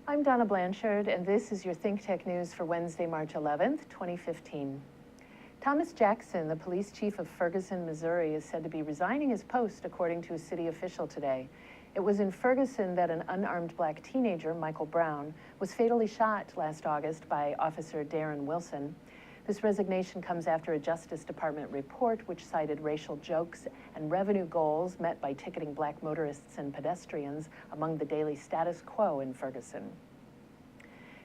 I'm Donna Blanchard, and this is your ThinkTech news for Wednesday, March 11th, 2015. Thomas Jackson, the police chief of Ferguson, Missouri, is said to be resigning his post, according to a city official today. It was in Ferguson that an unarmed black teenager, Michael Brown, was fatally shot last August by Officer Darren Wilson. This resignation comes after a Justice Department report which cited racial jokes and revenue goals met by ticketing black motorists and pedestrians among the daily status quo in Ferguson.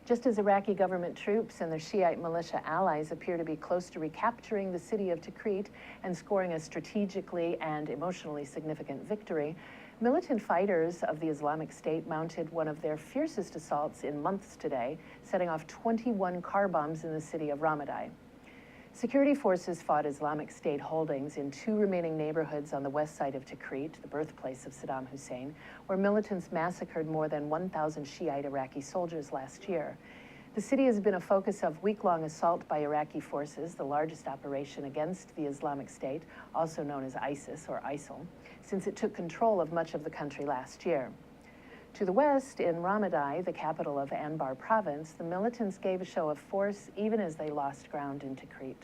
Just as Iraqi government troops and their Shiite militia allies appear to be close to recapturing the city of Tikrit and scoring a strategically and emotionally significant victory, militant fighters of the Islamic State mounted one of their fiercest assaults in months today, setting off 21 car bombs in the city of Ramadi. Security forces fought Islamic State holdings in two remaining neighborhoods on the west side of Tikrit, the birthplace of Saddam Hussein, where militants massacred more than 1,000 Shiite Iraqi soldiers last year. The city has been a focus of week-long assault by Iraqi forces, the largest operation against the Islamic State, also known as ISIS or ISIL, since it took control of much of the country last year. To the west, in Ramadi, the capital of Anbar province, the militants gave a show of force even as they lost ground in Tikrit.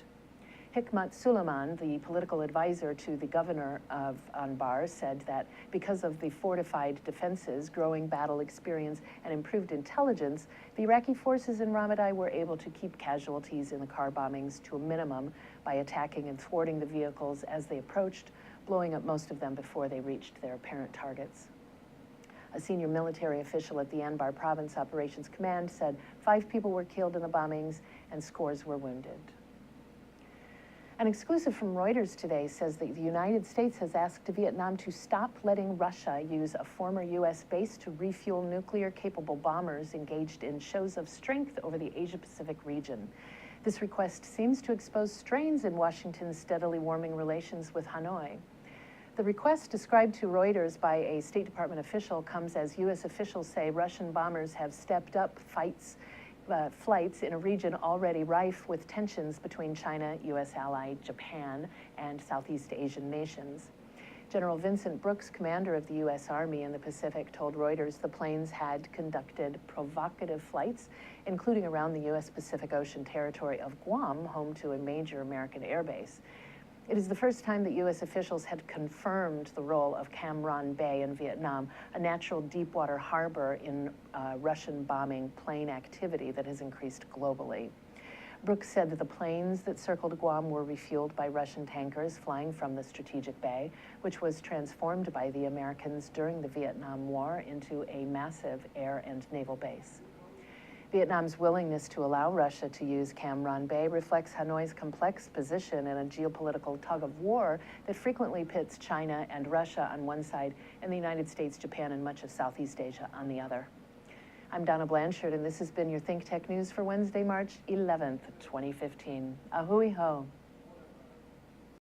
Hikmat Suleiman, the political advisor to the governor of Anbar, said that because of the fortified defenses, growing battle experience, and improved intelligence, the Iraqi forces in Ramadi were able to keep casualties in the car bombings to a minimum by attacking and thwarting the vehicles as they approached, blowing up most of them before they reached their apparent targets. A senior military official at the Anbar Province Operations Command said 5 people were killed in the bombings and scores were wounded. An exclusive from Reuters today says that the United States has asked Vietnam to stop letting Russia use a former U.S. base to refuel nuclear-capable bombers engaged in shows of strength over the Asia-Pacific region. This request seems to expose strains in Washington's steadily warming relations with Hanoi. The request, described to Reuters by a State Department official, comes as U.S. officials say Russian bombers have stepped up flights in a region already rife with tensions between China, U.S. ally Japan, and Southeast Asian nations. General Vincent Brooks, commander of the U.S. Army in the Pacific, told Reuters the planes had conducted provocative flights, including around the U.S. Pacific Ocean territory of Guam, home to a major American airbase. It is the first time that U.S. officials had confirmed the role of Cam Ranh Bay in Vietnam, a natural deepwater harbor in Russian bombing plane activity that has increased globally. Brooks said that the planes that circled Guam were refueled by Russian tankers flying from the strategic bay, which was transformed by the Americans during the Vietnam War into a massive air and naval base. Vietnam's willingness to allow Russia to use Cam Ranh Bay reflects Hanoi's complex position in a geopolitical tug-of-war that frequently pits China and Russia on one side and the United States, Japan, and much of Southeast Asia on the other. I'm Donna Blanchard, and this has been your ThinkTech News for Wednesday, March 11th, 2015. Ahui ho.